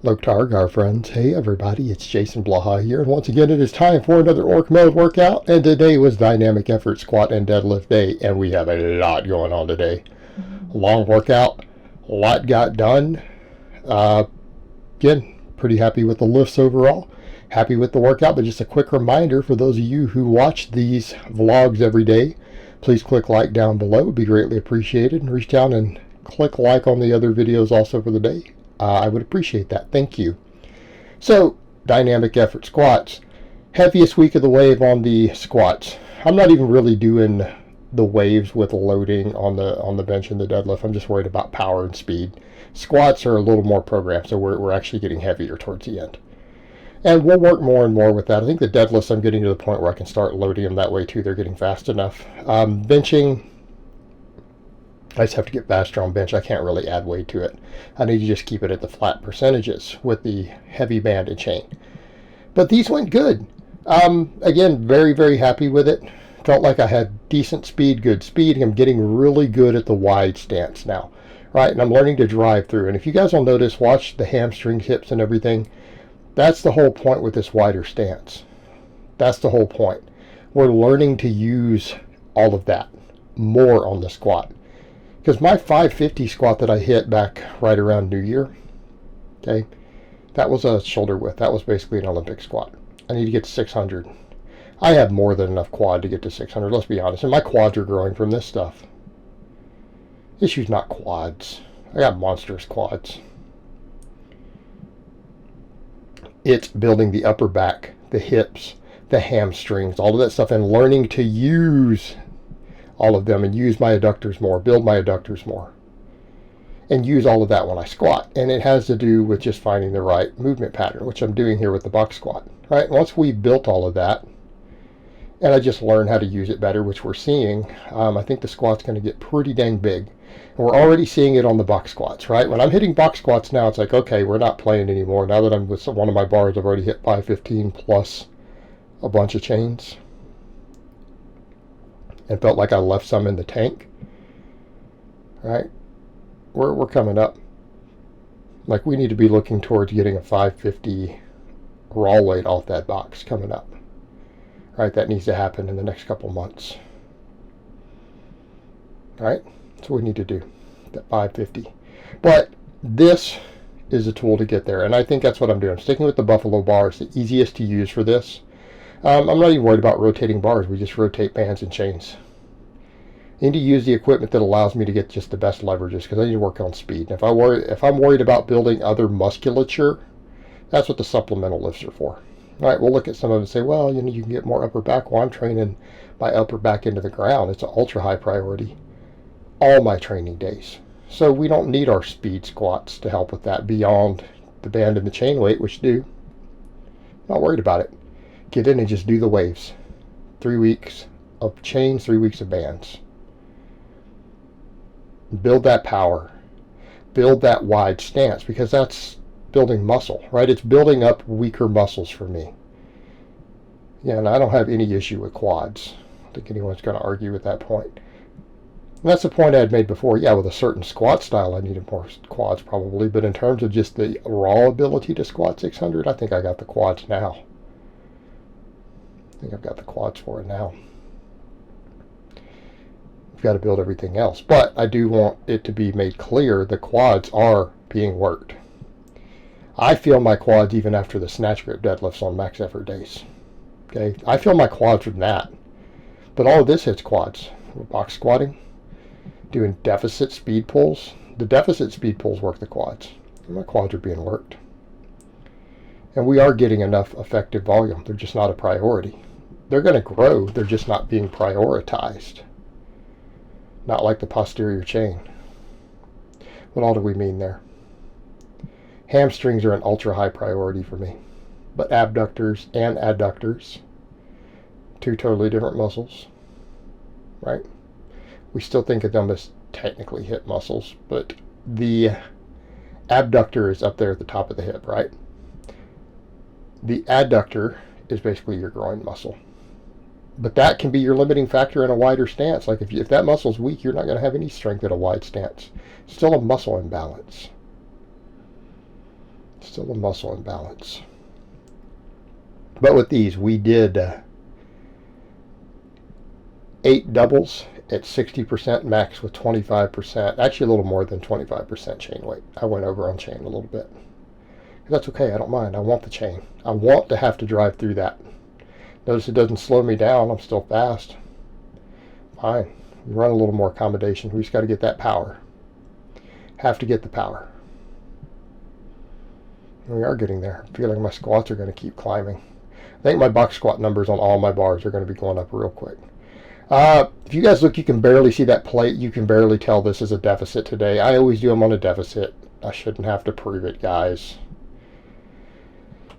Loktarg, our friends. Hey everybody, it's Jason Blaha here, and once again it is time for another Orc Mode workout, and today was Dynamic Effort Squat and Deadlift Day, and we have a lot going on today. Long workout, a lot got done. Again, pretty happy with the lifts overall, happy with the workout, but just a quick reminder for those of you who watch these vlogs every day, please click like down below, it would be greatly appreciated, and reach down and click like on the other videos also for the day. I would appreciate that. Thank you. So, dynamic effort squats. Heaviest week of the wave on the squats. I'm not even really doing the waves with loading on the bench and the deadlift. I'm just worried about power and speed. Squats are a little more programmed, so we're actually getting heavier towards the end. And we'll work more and more with that. I think the deadlifts, I'm getting to the point where I can start loading them that way too. They're getting fast enough. Benching, I just have to get faster on bench. I can't really add weight to it. I need to just keep it at the flat percentages with the heavy band and chain. But these went good. Again, very, very happy with it. Felt like I had decent speed, good speed. I'm getting really good at the wide stance now. Right, and I'm learning to drive through. And if you guys will notice, watch the hamstrings, hips, and everything. That's the whole point with this wider stance. That's the whole point. We're learning to use all of that more on the squat. Because my 550 squat that I hit back right around New Year, okay, that was a shoulder width. That was basically an Olympic squat. I need to get to 600. I have more than enough quad to get to 600, let's be honest. And my quads are growing from this stuff. Issue's not quads. I got monstrous quads. It's building the upper back, the hips, the hamstrings, all of that stuff, and learning to use all of them and use my adductors more, build my adductors more, and use all of that when I squat. And it has to do with just finding the right movement pattern, which I'm doing here with the box squat. Right? Once we built all of that, and I just learned how to use it better, which we're seeing, I think the squat's going to get pretty dang big. And we're already seeing it on the box squats, right? When I'm hitting box squats now, it's like, okay, we're not playing anymore. Now that I'm with one of my bars, I've already hit 515 plus a bunch of chains. And felt like I left some in the tank. Right? We're coming up. Like, we need to be looking towards getting a 550 raw weight off that box coming up. Right? That needs to happen in the next couple months. Right? That's what we need to do. That 550. But this is a tool to get there. And I think that's what I'm doing. I'm sticking with the Buffalo bar. It's the easiest to use for this. I'm not even worried about rotating bars. We just rotate bands and chains. I need to use the equipment that allows me to get just the best leverages, because I need to work on speed. And if I'm worried about building other musculature, that's what the supplemental lifts are for. All right, we'll look at some of it and say, well, you know, you can get more upper back. Well, I'm training my upper back into the ground. It's an ultra high priority all my training days. So we don't need our speed squats to help with that beyond the band and the chain weight, which do. Not worried about it. Get in and just do the waves. 3 weeks of chains, 3 weeks of bands. Build that power. Build that wide stance, because that's building muscle, right? It's building up weaker muscles for me. Yeah, and I don't have any issue with quads. I don't think anyone's going to argue with that point. And that's the point I had made before. Yeah, with a certain squat style, I needed more quads probably. But in terms of just the raw ability to squat 600, I think I got the quads now. I think I've got the quads for it now. We've got to build everything else. But I do want it to be made clear the quads are being worked. I feel my quads even after the snatch grip deadlifts on max effort days. Okay, I feel my quads from that. But all of this hits quads. We're box squatting, doing deficit speed pulls. The deficit speed pulls work the quads. And my quads are being worked. And we are getting enough effective volume. They're just not a priority. They're going to grow. They're just not being prioritized. Not like the posterior chain. What all do we mean there? Hamstrings are an ultra high priority for me. But abductors and adductors, two totally different muscles. Right? We still think of them as technically hip muscles, but the abductor is up there at the top of the hip, right? The adductor is basically your groin muscle. But that can be your limiting factor in a wider stance. Like if that muscle's weak, you're not going to have any strength at a wide stance. It's still a muscle imbalance. Still a muscle imbalance. But with these, we did 8 doubles at 60% max with 25%, actually a little more than 25% chain weight. I went over on chain a little bit. That's okay, I don't mind. I want the chain. I want to have to drive through that. Notice it doesn't slow me down. I'm still fast. Fine. We run a little more accommodation. We just got to get that power. Have to get the power. And we are getting there. I feel like my squats are going to keep climbing. I think my box squat numbers on all my bars are going to be going up real quick. If you guys look, you can barely see that plate. You can barely tell this is a deficit today. I always do them on a deficit. I shouldn't have to prove it, guys.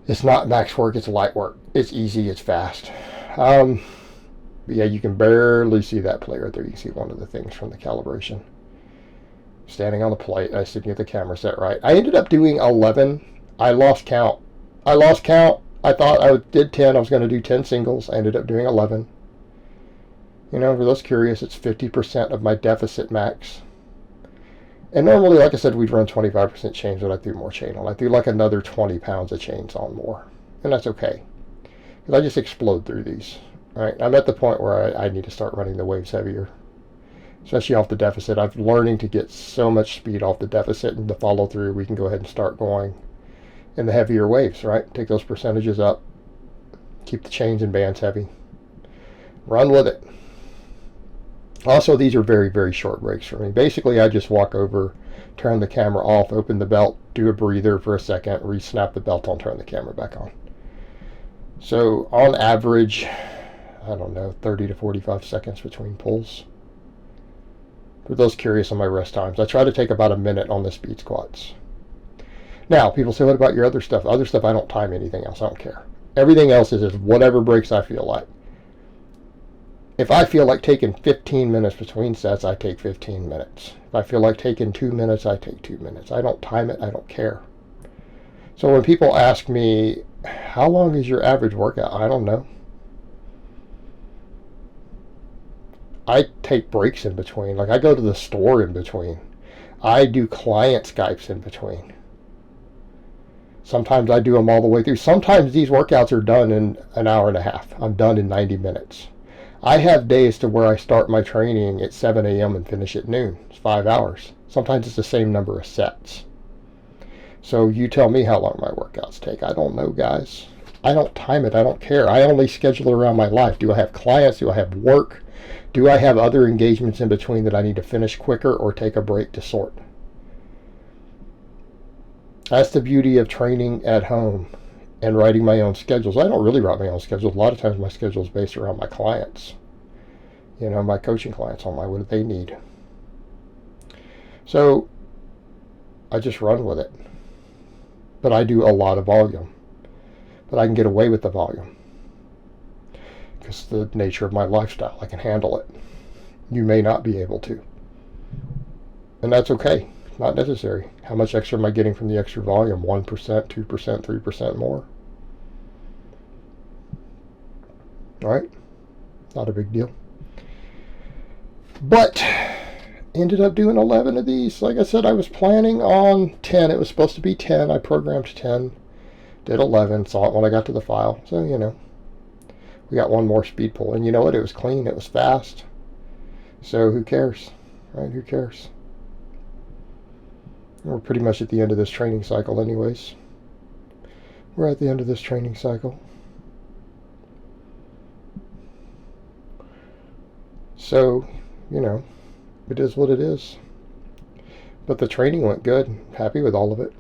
It's not max work, it's light work. It's easy, it's fast. But yeah, you can barely see that plate right there. You can see one of the things from the calibration. Standing on the plate, I didn't get the camera set right. I ended up doing 11. I lost count. I thought I did 10. I was going to do 10 singles. I ended up doing 11. You know, for those curious, it's 50% of my deficit max. And normally, like I said, we'd run 25% chains, but I threw more chain on. I threw like another 20 pounds of chains on more. And that's okay. Because I just explode through these. Right? I'm at the point where I need to start running the waves heavier. Especially off the deficit. I'm learning to get so much speed off the deficit and the follow through. We can go ahead and start going in the heavier waves, right? Take those percentages up. Keep the chains and bands heavy. Run with it. Also, these are very, very short breaks for me. Basically, I just walk over, turn the camera off, open the belt, do a breather for a second, re-snap the belt on, turn the camera back on. So, on average, I don't know, 30 to 45 seconds between pulls. For those curious on my rest times, I try to take about a minute on the speed squats. Now, people say, what about your other stuff? Other stuff, I don't time anything else. I don't care. Everything else is whatever breaks I feel like. If I feel like taking 15 minutes between sets, I take 15 minutes. If I feel like taking 2 minutes, I take 2 minutes. I don't time it. I don't care. So when people ask me, how long is your average workout? I don't know. I take breaks in between. Like I go to the store in between. I do client Skypes in between. Sometimes I do them all the way through. Sometimes these workouts are done in an hour and a half. I'm done in 90 minutes. I have days to where I start my training at 7 a.m. and finish at noon. It's 5 hours. Sometimes it's the same number of sets. So you tell me how long my workouts take. I don't know, guys. I don't time it. I don't care. I only schedule it around my life. Do I have clients? Do I have work? Do I have other engagements in between that I need to finish quicker or take a break to sort? That's the beauty of training at home and writing my own schedules. I don't really write my own schedules. A lot of times my schedule is based around my clients. You know, my coaching clients on what do they need. So I just run with it. But I do a lot of volume. But I can get away with the volume. Because the nature of my lifestyle, I can handle it. You may not be able to. And that's okay. Not necessary. How much extra am I getting from the extra volume? 1%, 2%, 3% more? Alright? Not a big deal. But ended up doing 11 of these. Like I said, I was planning on 10. It was supposed to be 10. I programmed 10. Did 11. Saw it when I got to the file. So, you know. We got one more speed pull. And you know what? It was clean. It was fast. So who cares? Right? Who cares? We're pretty much at the end of this training cycle anyways. We're at the end of this training cycle. So, you know, it is what it is. But the training went good. Happy with all of it.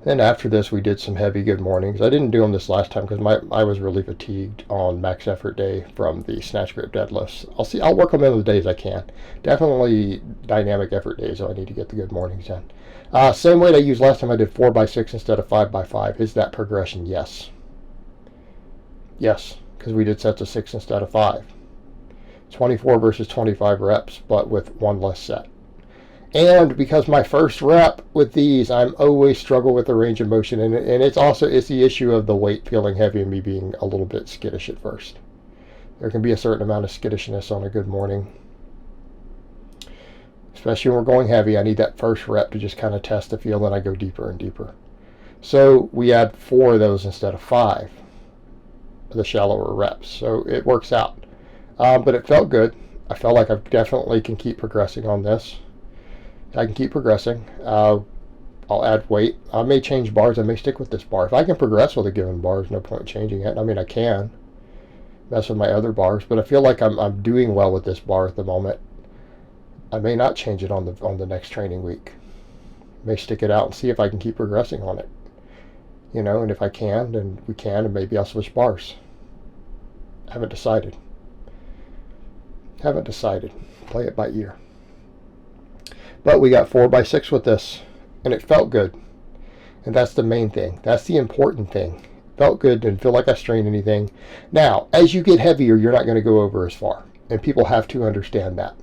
Then after this, we did some heavy good mornings. I didn't do them this last time because I was really fatigued on max effort day from the snatch grip deadlifts. I'll work them in the days I can. Definitely dynamic effort days, so I need to get the good mornings in. Same weight I used last time. I did 4x6 instead of 5x5. Is that progression? Yes. Yes, because we did sets of 6 instead of 5. 24 versus 25 reps, but with one less set. And because my first rep with these, I'm always struggle with the range of motion, and it's the issue of the weight feeling heavy and me being a little bit skittish at first. There can be a certain amount of skittishness on a good morning. Especially when we're going heavy, I need that first rep to just kind of test the feel, then I go deeper and deeper. So we add 4 of those instead of 5, the shallower reps. So it works out. But it felt good. I felt like I definitely can keep progressing on this. I can keep progressing. I'll add weight. I may change bars. I may stick with this bar. If I can progress with a given bar, there's no point in changing it. I mean, I can mess with my other bars, but I feel like I'm doing well with this bar at the moment. I may not change it on the next training week. May stick it out and see if I can keep progressing on it. You know, and if I can, then we can, and maybe I'll switch bars. Haven't decided. Play it by ear. But we got 4x6 with this, and it felt good. And that's the main thing. That's the important thing. Felt good, didn't feel like I strained anything. Now, as you get heavier, you're not going to go over as far. And people have to understand that.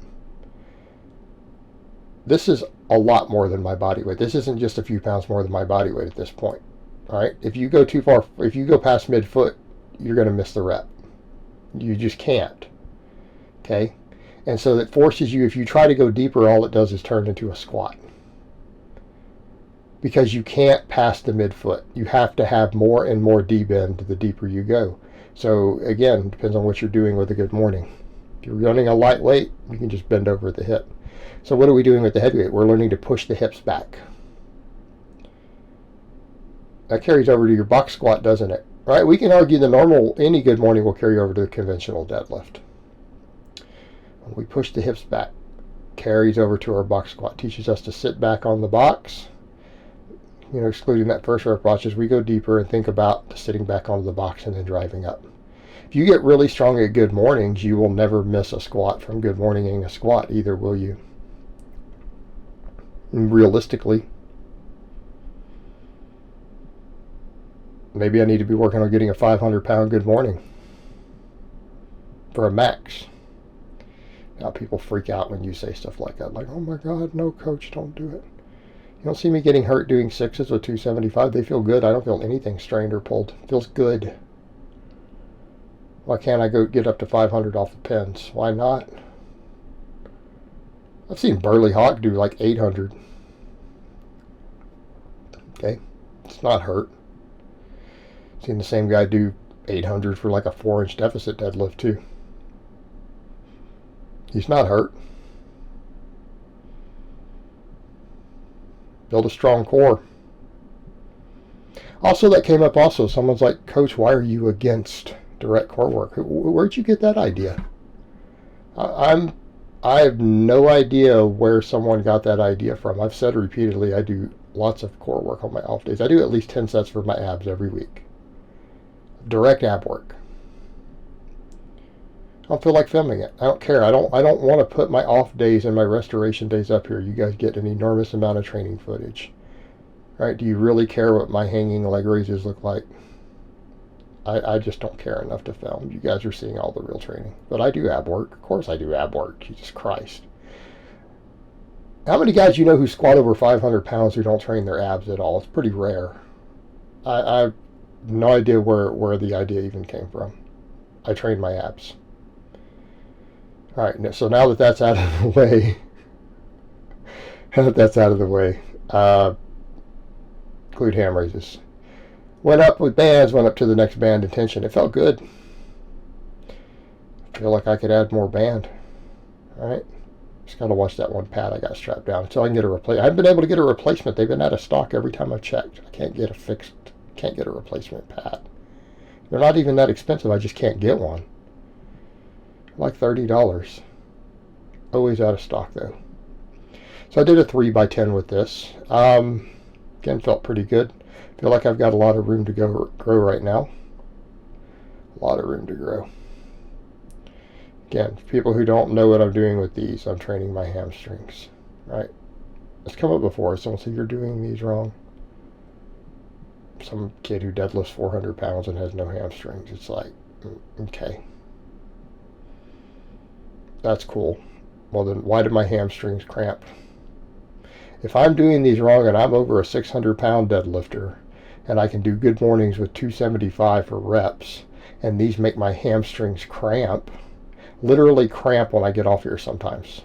This is a lot more than my body weight. This isn't just a few pounds more than my body weight at this point. All right? If you go too far, if you go past midfoot, you're going to miss the rep. You just can't. Okay? And so that forces you, if you try to go deeper, all it does is turn into a squat. Because you can't pass the midfoot. You have to have more and more D-bend the deeper you go. So again, depends on what you're doing with a good morning. If you're running a light weight, you can just bend over at the hip. So what are we doing with the heavyweight? We're learning to push the hips back. That carries over to your box squat, doesn't it? Right? We can argue the normal, any good morning will carry over to the conventional deadlift. When we push the hips back, carries over to our box squat. Teaches us to sit back on the box. You know, excluding that first rep, watch as we go deeper and think about sitting back onto the box and then driving up. If you get really strong at good mornings, you will never miss a squat from good morninging a squat, either will you? And realistically, maybe I need to be working on getting a 500-pound good morning for a max. Now people freak out when you say stuff like that, like, oh my God, no coach, don't do it. You don't see me getting hurt doing 6s with 275. They feel good. I don't feel anything strained or pulled. It feels good. Why can't I go get up to 500 off the pins? Why not? I've seen Burley Hawk do like 800. Okay, it's not hurt. Seen the same guy do 800 for like a 4-inch deficit deadlift too. He's not hurt. Build a strong core. Also, that came up also. Someone's like, Coach, why are you against direct core work? Where'd you get that idea? I have no idea where someone got that idea from. I've said repeatedly, I do lots of core work on my off days. I do at least 10 sets for my abs every week. Direct ab work. I don't feel like filming it. I don't care. I don't want to put my off days and my restoration days up here. You guys get an enormous amount of training footage. Right? Do you really care what my hanging leg raises look like? I just don't care enough to film. You guys are seeing all the real training. But I do ab work. Of course I do ab work. Jesus Christ. How many guys you know who squat over 500 pounds who don't train their abs at all? It's pretty rare. I have no idea where the idea even came from. I train my abs. All right, so now that that's out of the way, glute ham raises. Went up with bands, went up to the next band in tension. It felt good. I feel like I could add more band. All right, just got to watch that one pad I got strapped down until I can get a replacement. I haven't been able to get a replacement. They've been out of stock every time I've checked. I can't get a replacement pad. They're not even that expensive. I just can't get one. Like $30. Always out of stock though. So I did a 3x10 with this. Again, felt pretty good. Feel like I've got a lot of room to grow right now. A lot of room to grow. Again, for people who don't know what I'm doing with these, I'm training my hamstrings. Right? It's come up before. Someone said, you're doing these wrong. Some kid who deadlifts 400 pounds and has no hamstrings. It's like, okay. That's cool. Well then, why did my hamstrings cramp? If I'm doing these wrong and I'm over a 600-pound deadlifter and I can do good mornings with 275 for reps and these make my hamstrings cramp, literally cramp when I get off here sometimes.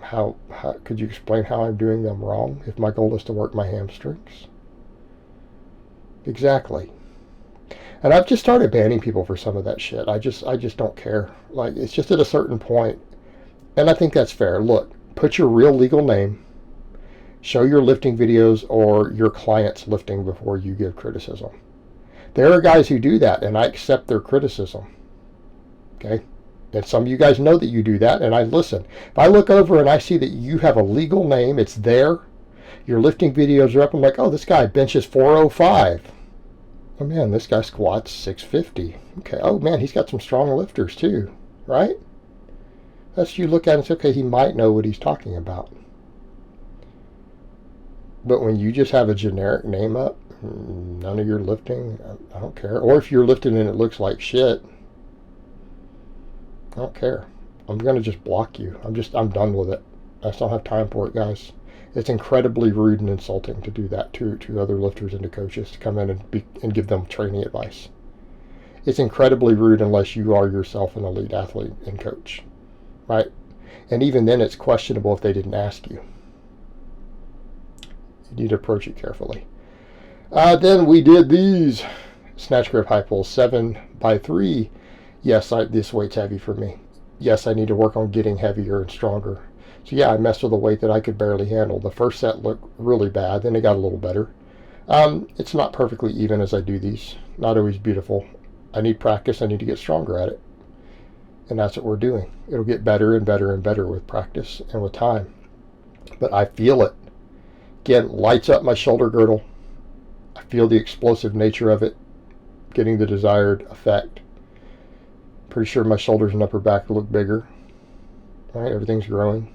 how could you explain how I'm doing them wrong if my goal is to work my hamstrings? Exactly. And I've just started banning people for some of that shit. I just don't care. Like, it's just at a certain point, and I think that's fair. Look, put your real legal name, show your lifting videos or your client's lifting before you give criticism. There are guys who do that, and I accept their criticism. Okay? And some of you guys know that you do that, and I listen. If I look over and I see that you have a legal name, it's there, your lifting videos are up, I'm like, oh, this guy benches 405. Oh, man, this guy squats 650. Okay, oh, man, he's got some strong lifters, too, right? That's you look at and say, okay, he might know what he's talking about. But when you just have a generic name up, none of your lifting, I don't care. Or if you're lifting and it looks like shit, I don't care. I'm going to just block you. I'm done with it. I just don't have time for it, guys. It's incredibly rude and insulting to do that to other lifters and to coaches, to come in and give them training advice. It's incredibly rude unless you are yourself an elite athlete and coach, right? And even then, it's questionable if they didn't ask you. You need to approach it carefully. Then we did these snatch grip high pulls, 7x3. Yes, this weight's heavy for me. Yes, I need to work on getting heavier and stronger. So yeah, I messed with a weight that I could barely handle. The first set looked really bad, then it got a little better. It's not perfectly even as I do these. Not always beautiful. I need practice. I need to get stronger at it. And that's what we're doing. It'll get better and better and better with practice and with time. But I feel it. Again, lights up my shoulder girdle. I feel the explosive nature of it, getting the desired effect. Pretty sure my shoulders and upper back look bigger. All right, everything's growing.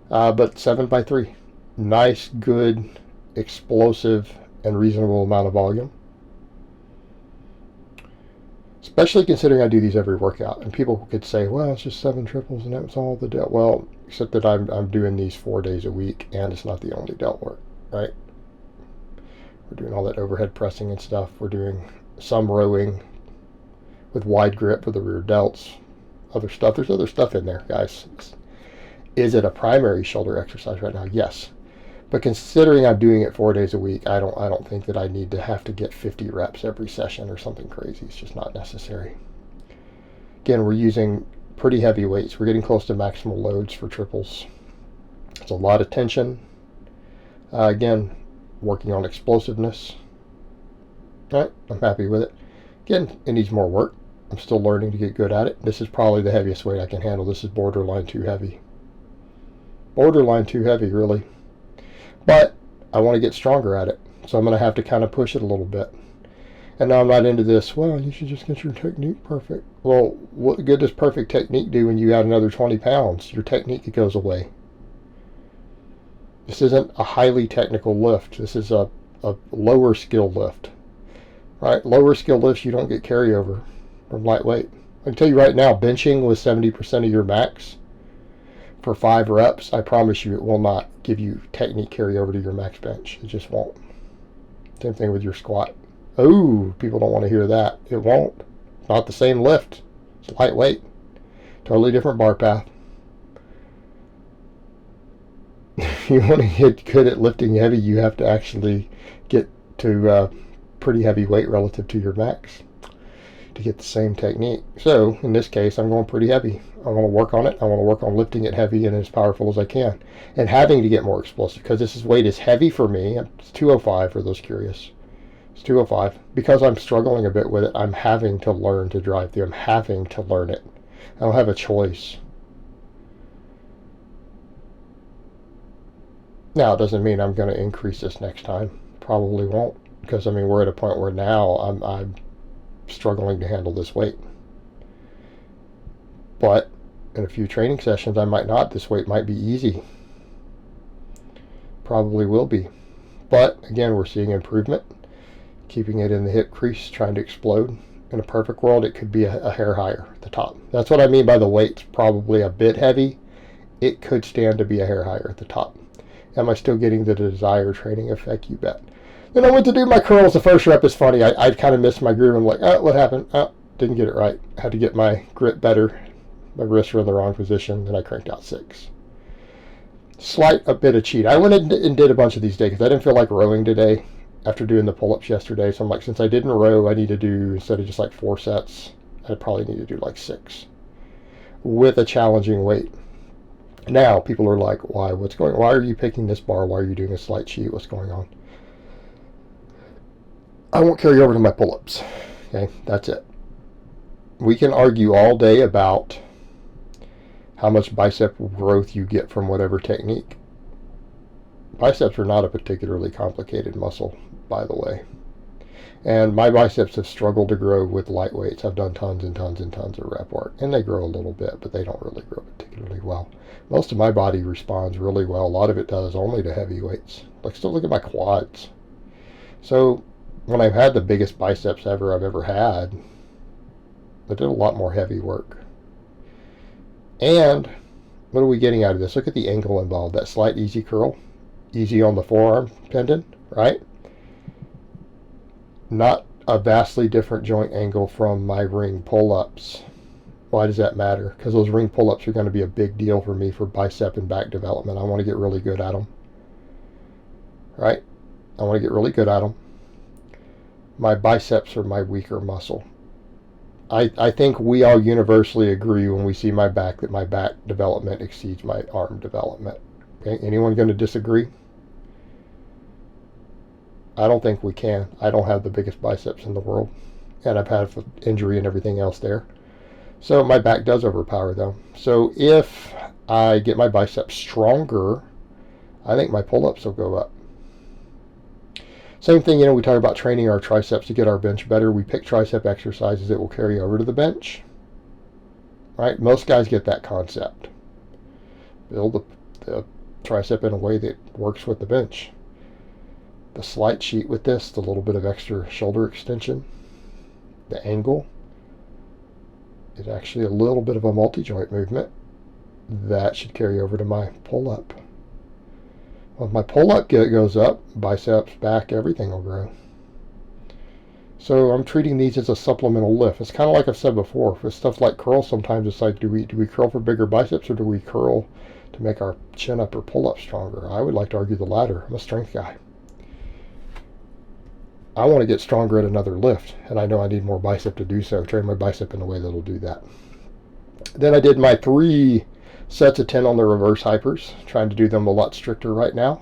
But 7x3. Nice, good, explosive, and reasonable amount of volume. Especially considering I do these every workout. And people could say, well, it's just 7 triples and that's all the delt. Well, except that I'm doing these 4 days a week, and it's not the only delt work, right? We're doing all that overhead pressing and stuff. We're doing some rowing with wide grip for the rear delts. Other stuff. There's other stuff in there, guys. Is it a primary shoulder exercise right now? Yes. But considering I'm doing it 4 days a week, I don't think that I need to have to get 50 reps every session or something crazy. It's just not necessary. Again, we're using pretty heavy weights. We're getting close to maximal loads for triples. It's a lot of tension. Again, working on explosiveness. All right, I'm happy with it. Again, it needs more work. I'm still learning to get good at it. This is probably the heaviest weight I can handle. This is borderline too heavy. Borderline too heavy, really. But I want to get stronger at it. So I'm going to have to kind of push it a little bit. And now I'm not into this, well, you should just get your technique perfect. Well, what good does perfect technique do when you add another 20 pounds? Your technique goes away. This isn't a highly technical lift. This is a lower skill lift. Right? Lower skill lifts, you don't get carryover from lightweight. I can tell you right now, benching with 70% of your max for 5 reps, I promise you it will not give you technique carryover to your max bench. It just won't. Same thing with your squat. Oh, people don't want to hear that. It won't. It's not the same lift. It's lightweight. Totally different bar path. If you want to get good at lifting heavy, you have to actually get to pretty heavy weight relative to your max to get the same technique. So in this case, I'm going pretty heavy. I want to work on it. I want to work on lifting it heavy and as powerful as I can, and having to get more explosive, because this weight is heavy for me. It's 205 for those curious. It's 205. Because I'm struggling a bit with it, I'm having to learn to drive through. I'm having to learn it. I don't have a choice. Now, it doesn't mean I'm going to increase this next time. Probably won't, because I mean, we're at a point where now I'm struggling to handle this weight. But in a few training sessions, I might not. This weight might be easy. Probably will be. But again, we're seeing improvement. Keeping it in the hip crease, trying to explode. In a perfect world, it could be a hair higher at the top. That's what I mean by the weight's probably a bit heavy. It could stand to be a hair higher at the top. Am I still getting the desired training effect? You bet. Then I went to do my curls. The first rep is funny. I kind of missed my groove. I'm like, oh, what happened? Oh, didn't get it right. Had to get my grip better. My wrists were in the wrong position. Then I cranked out 6. a bit of cheat. I went and did a bunch of these days because I didn't feel like rowing today after doing the pull-ups yesterday. So I'm like, since I didn't row, I need to do, instead of just like 4 sets, I probably need to do like 6 with a challenging weight. Now people are like, why are you picking this bar? Why are you doing a slight cheat? What's going on? I won't carry over to my pull-ups. Okay, that's it. We can argue all day about how much bicep growth you get from whatever technique. Biceps are not a particularly complicated muscle, by the way. And my biceps have struggled to grow with light weights. I've done tons and tons and tons of rep work, and they grow a little bit, but they don't really grow particularly well. Most of my body responds really well. A lot of it does only to heavy weights. Like, still look at my quads. So when I've had the biggest biceps I've ever had, I did a lot more heavy work. And what are we getting out of this? Look at the angle involved. That slight easy curl. Easy on the forearm tendon, right? Not a vastly different joint angle from my ring pull-ups. Why does that matter? Because those ring pull-ups are going to be a big deal for me for bicep and back development. I want to get really good at them. Right? I want to get really good at them. My biceps are my weaker muscle. I think we all universally agree when we see my back that my back development exceeds my arm development. Okay? Anyone going to disagree? I don't think we can. I don't have the biggest biceps in the world. And I've had injury and everything else there. So my back does overpower them. So if I get my biceps stronger, I think my pull-ups will go up. Same thing, we talk about training our triceps to get our bench better. We pick tricep exercises that will carry over to the bench. Right? Most guys get that concept. Build the tricep in a way that works with the bench. The slight cheat with this, the little bit of extra shoulder extension, the angle, is actually a little bit of a multi-joint movement that should carry over to my pull-up. Well, if my pull-up goes up, biceps, back, everything will grow. So I'm treating these as a supplemental lift. It's kind of like I've said before. For stuff like curls, sometimes it's like, do we curl for bigger biceps, or do we curl to make our chin-up or pull-up stronger? I would like to argue the latter. I'm a strength guy. I want to get stronger at another lift, and I know I need more bicep to do so. Train my bicep in a way that'll do that. Then I did my 3 sets of 10 on the reverse hypers, trying to do them a lot stricter right now.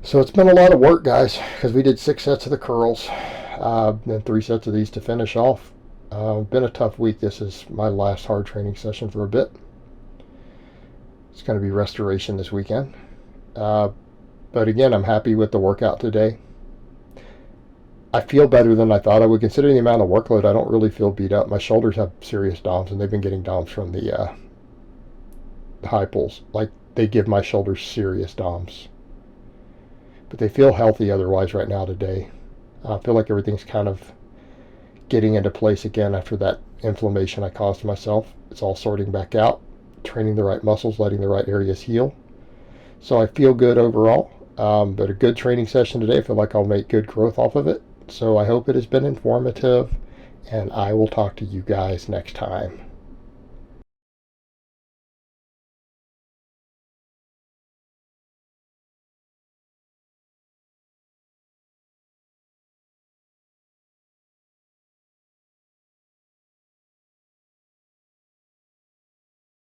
So it's been a lot of work, guys, because we did 6 sets of the curls, and 3 sets of these to finish off. Been a tough week. This is my last hard training session for a bit. It's going to be restoration this weekend. But again, I'm happy with the workout today. I feel better than I thought I would. Considering the amount of workload, I don't really feel beat up. My shoulders have serious DOMs, and they've been getting DOMs from the high pulls. Like, they give my shoulders serious DOMs. But they feel healthy otherwise right now today. I feel like everything's kind of getting into place again after that inflammation I caused myself. It's all sorting back out, training the right muscles, letting the right areas heal. So I feel good overall. But a good training session today. I feel like I'll make good growth off of it. So I hope it has been informative, and I will talk to you guys next time.